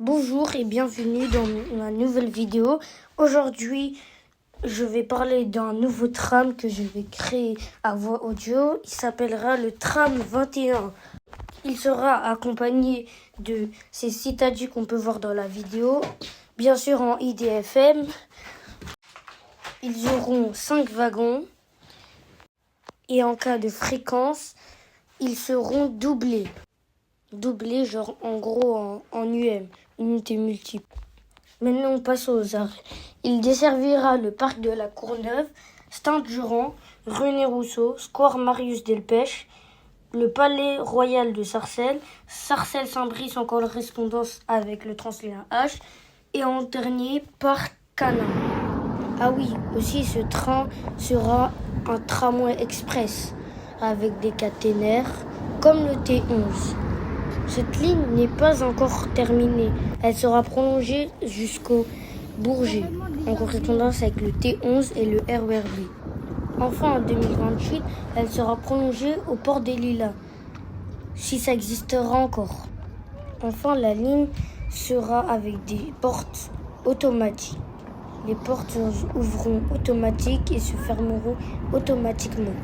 Bonjour et bienvenue dans ma nouvelle vidéo. Aujourd'hui, je vais parler d'un nouveau tram que je vais créer à voix audio. Il s'appellera le tram 21. Il sera accompagné de ces citadins qu'on peut voir dans la vidéo. Bien sûr en IDFM. Ils auront 5 wagons. Et en cas de fréquence, ils seront doublés. Doublés, genre en gros en UM, unité multiple. Maintenant, on passe aux arrêts. Il desservira le parc de la Courneuve, Stade Durand, René Rousseau, Square Marius Delpech, le Palais Royal de Sarcelles, Sarcelles-Saint-Brice en correspondance avec le Translien H, et en dernier, Parc Canin. Ah oui, aussi ce train sera un tramway express avec des caténaires comme le T11. Cette ligne n'est pas encore terminée. Elle sera prolongée jusqu'au Bourget, en correspondance avec le T11 et le RERB. Enfin, en 2028, elle sera prolongée au port des Lilas, si ça existera encore. Enfin, la ligne sera avec des portes automatiques. Les portes ouvriront automatiques et se fermeront automatiquement.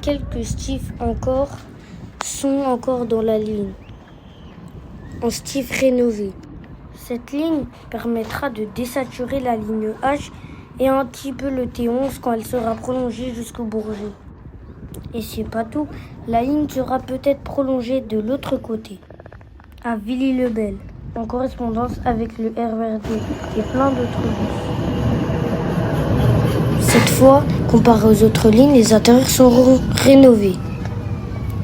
Quelques stifs sont encore dans la ligne, en stif rénové. Cette ligne permettra de désaturer la ligne H et un petit peu le T11 quand elle sera prolongée jusqu'au Bourget. Et c'est pas tout, la ligne sera peut-être prolongée de l'autre côté, à Villy-le-Bel, en correspondance avec le RERD et plein d'autres bus. Cette fois, comparé aux autres lignes, les intérieurs seront rénovés.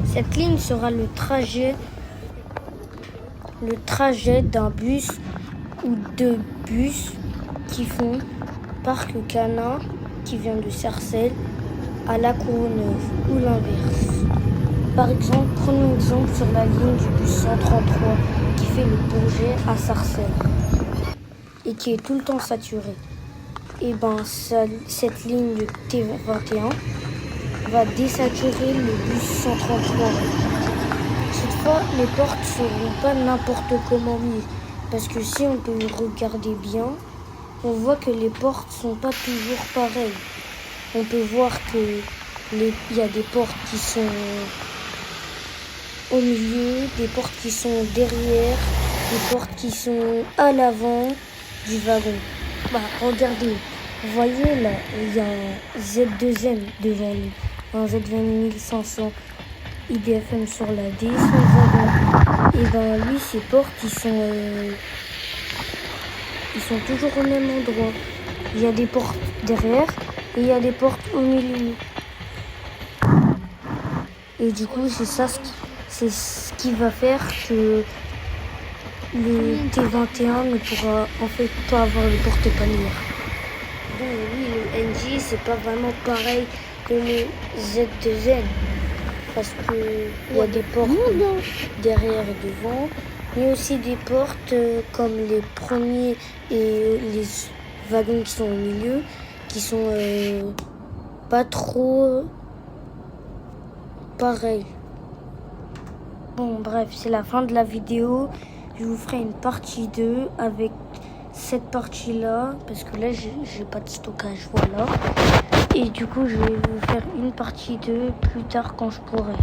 Cette ligne sera le trajet d'un bus ou deux bus qui font Parc Canin, qui vient de Sarcelles, à la Courneuve, ou l'inverse. Par exemple, prenons exemple sur la ligne du bus 133 qui fait le Bourget à Sarcelles et qui est tout le temps saturée. Et cette ligne de T21 va désaturer le bus 133. Cette fois, les portes ne seront pas n'importe comment mises. Parce que si on peut regarder bien, on voit que les portes ne sont pas toujours pareilles. On peut voir qu'il y a des portes qui sont au milieu, des portes qui sont derrière, des portes qui sont à l'avant du wagon. Regardez, vous voyez là, il y a un Z2M devant nous. Un Z20500 IDFM sur la D, son wagon. Et lui, ses portes, ils sont toujours au même endroit. Il y a des portes derrière et il y a des portes au milieu. Et du coup, c'est ce qui va faire que le T21 ne pourra en fait pas avoir le porte-panier. Bon, oui, le NG, c'est pas vraiment pareil que le Z2N. Parce qu'il y a des portes derrière et devant, mais aussi des portes comme les premiers et les wagons qui sont au milieu, qui sont pas trop pareils. Bon, bref, c'est la fin de la vidéo. Je vous ferai une partie 2 avec cette partie-là, parce que là, j'ai pas de stockage, voilà. Et du coup, je vais vous faire une partie 2 plus tard quand je pourrai.